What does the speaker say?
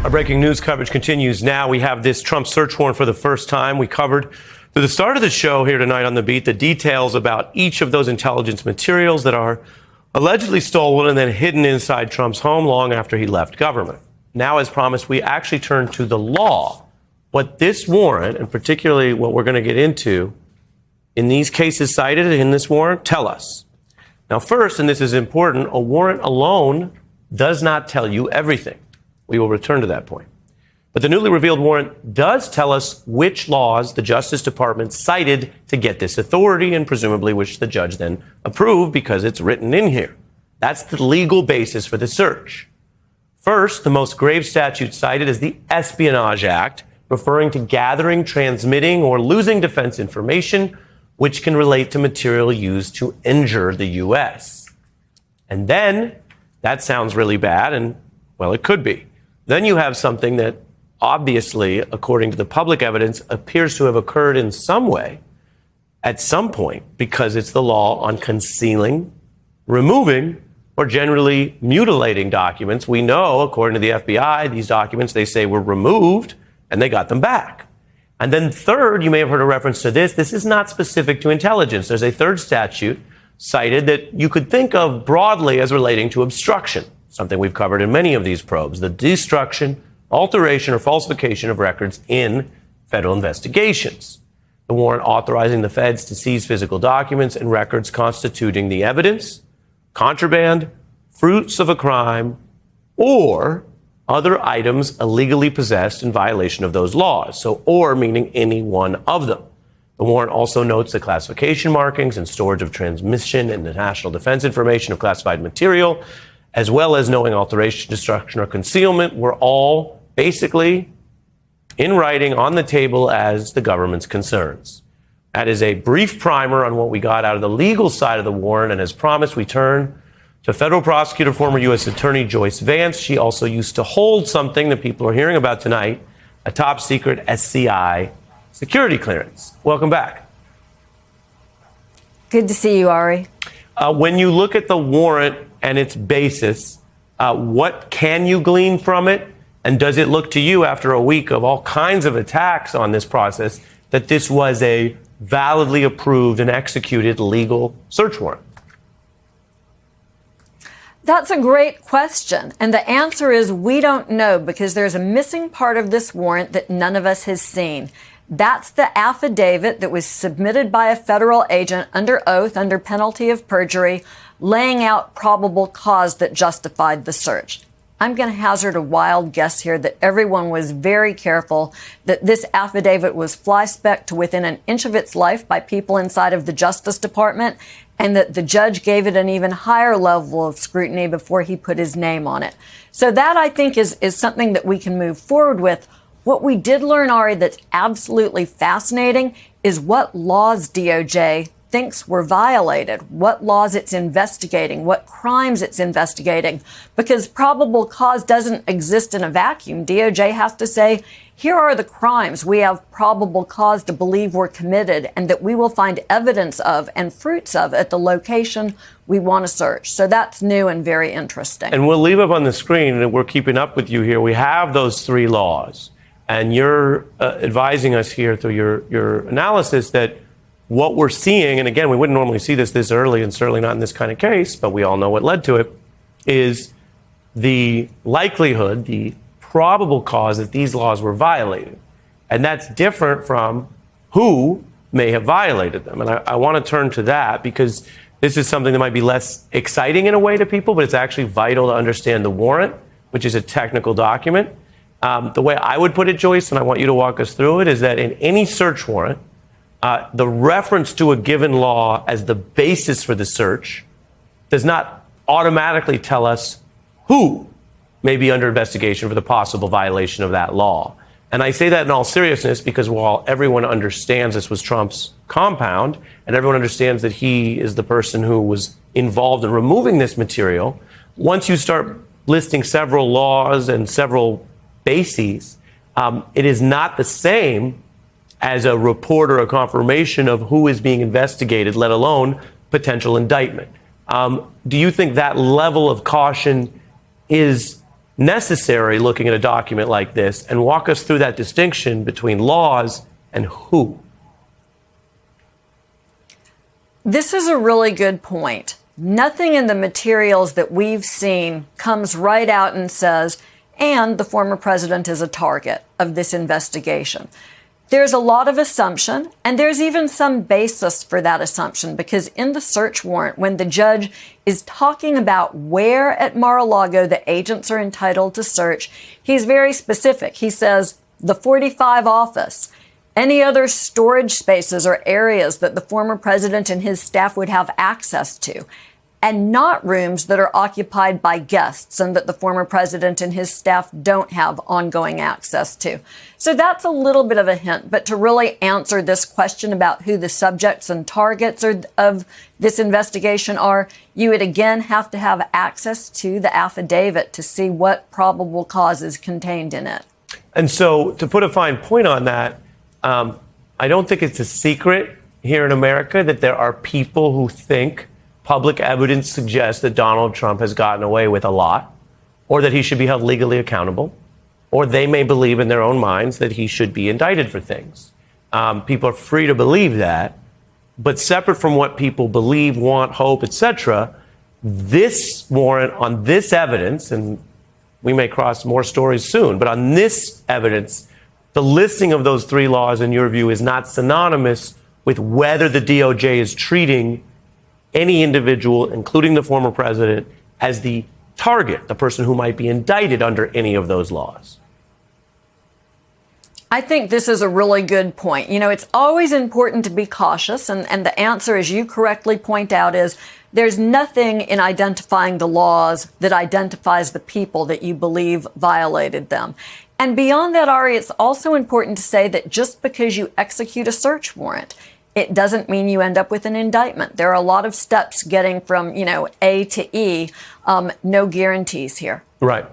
Our breaking news coverage continues now. We have this Trump search warrant for the first time. We covered through the start of the show here tonight on The Beat the details about each of those intelligence materials that are allegedly stolen and then hidden inside Trump's home long after he left government. Now, as promised, we actually turn to the law. What this warrant, and particularly what we're going to get into in these cases cited in this warrant, tell us. Now, first, and this is important, a warrant alone does not tell you everything. We will return to that point. But the newly revealed warrant does tell us which laws the Justice Department cited to get this authority, and presumably which the judge then approved because it's written in here. That's the legal basis for the search. First, the most grave statute cited is the Espionage Act, referring to gathering, transmitting, or losing defense information which can relate to material used to injure the U.S. And then, that sounds really bad, and, well, it could be. Then you have something that obviously, according to the public evidence, appears to have occurred in some way at some point, because it's the law on concealing, removing, or generally mutilating documents. We know, according to the FBI, these documents, they say, were removed and they got them back. And then third, you may have heard a reference to this. This is not specific to intelligence. There's a third statute cited that you could think of broadly as relating to obstruction, something we've covered in many of these probes, the destruction, alteration, or falsification of records in federal investigations. The warrant authorizing the feds to seize physical documents and records constituting the evidence, contraband, fruits of a crime, or other items illegally possessed in violation of those laws. So, or meaning any one of them. The warrant also notes the classification markings and storage of transmission and the national defense information of classified material, as well as knowing alteration, destruction, or concealment, were all basically in writing on the table as the government's concerns. That is a brief primer on what we got out of the legal side of the warrant, and as promised, we turn to federal prosecutor, former U.S. Attorney Joyce Vance. She also used to hold something that people are hearing about tonight, a top secret SCI security clearance. Welcome back. Good to see you, Ari. When you look at the warrant and its basis, what can you glean from it? And does it look to you, after a week of all kinds of attacks on this process, that this was a validly approved and executed legal search warrant? That's a great question. And the answer is we don't know, because there's a missing part of this warrant that none of us has seen. That's the affidavit that was submitted by a federal agent under oath, under penalty of perjury, laying out probable cause that justified the search. I'm going to hazard a wild guess here that everyone was very careful that this affidavit was fly-specced to within an inch of its life by people inside of the Justice Department, and that the judge gave it an even higher level of scrutiny before he put his name on it. So that, I think, is something that we can move forward with. What we did learn, Ari, that's absolutely fascinating is what laws DOJ thinks were violated, what laws it's investigating, what crimes it's investigating, because probable cause doesn't exist in a vacuum. DOJ has to say, here are the crimes we have probable cause to believe were committed and that we will find evidence of and fruits of at the location we want to search. So that's new and very interesting. And we'll leave up on the screen, and we're keeping up with you here. We have those three laws, and you're advising us here through your analysis that what we're seeing, and again, we wouldn't normally see this early, and certainly not in this kind of case, but we all know what led to it, is the likelihood, the probable cause that these laws were violated. And that's different from who may have violated them. And I want to turn to that, because this is something that might be less exciting in a way to people, but it's actually vital to understand the warrant, which is a technical document. The way I would put it, Joyce, and I want you to walk us through it, is that in any search warrant, the reference to a given law as the basis for the search does not automatically tell us who may be under investigation for the possible violation of that law. And I say that in all seriousness because while everyone understands this was Trump's compound and everyone understands that he is the person who was involved in removing this material, once you start listing several laws and several bases, it is not the same as a report or a confirmation of who is being investigated, let alone potential indictment. Do you think that level of caution is necessary looking at a document like this, and walk us through that distinction between laws and who. This is a really good point. Nothing in the materials that we've seen comes right out and says, and the former president is a target of this investigation. There's a lot of assumption, and there's even some basis for that assumption, because in the search warrant, when the judge is talking about where at Mar-a-Lago the agents are entitled to search, he's very specific. He says the 45 office, any other storage spaces or areas that the former president and his staff would have access to, and not rooms that are occupied by guests and that the former president and his staff don't have ongoing access to. So that's a little bit of a hint. But to really answer this question about who the subjects and targets of this investigation are, you would again have to have access to the affidavit to see what probable cause is contained in it. And so, to put a fine point on that, I don't think it's a secret here in America that there are people who think public evidence suggests that Donald Trump has gotten away with a lot, or that he should be held legally accountable, or they may believe in their own minds that he should be indicted for things. People are free to believe that, but separate from what people believe, want, hope, etc., this warrant on this evidence, and we may cross more stories soon, but on this evidence, the listing of those three laws, in your view, is not synonymous with whether the DOJ is treating any individual, including the former president, as the target, the person who might be indicted under any of those laws. I think this is a really good point. You know, it's always important to be cautious, and the answer, as you correctly point out, is there's nothing in identifying the laws that identifies the people that you believe violated them. And beyond that, Ari, it's also important to say that just because you execute a search warrant, it doesn't mean you end up with an indictment. There are a lot of steps getting from, A to E. No guarantees here. Right.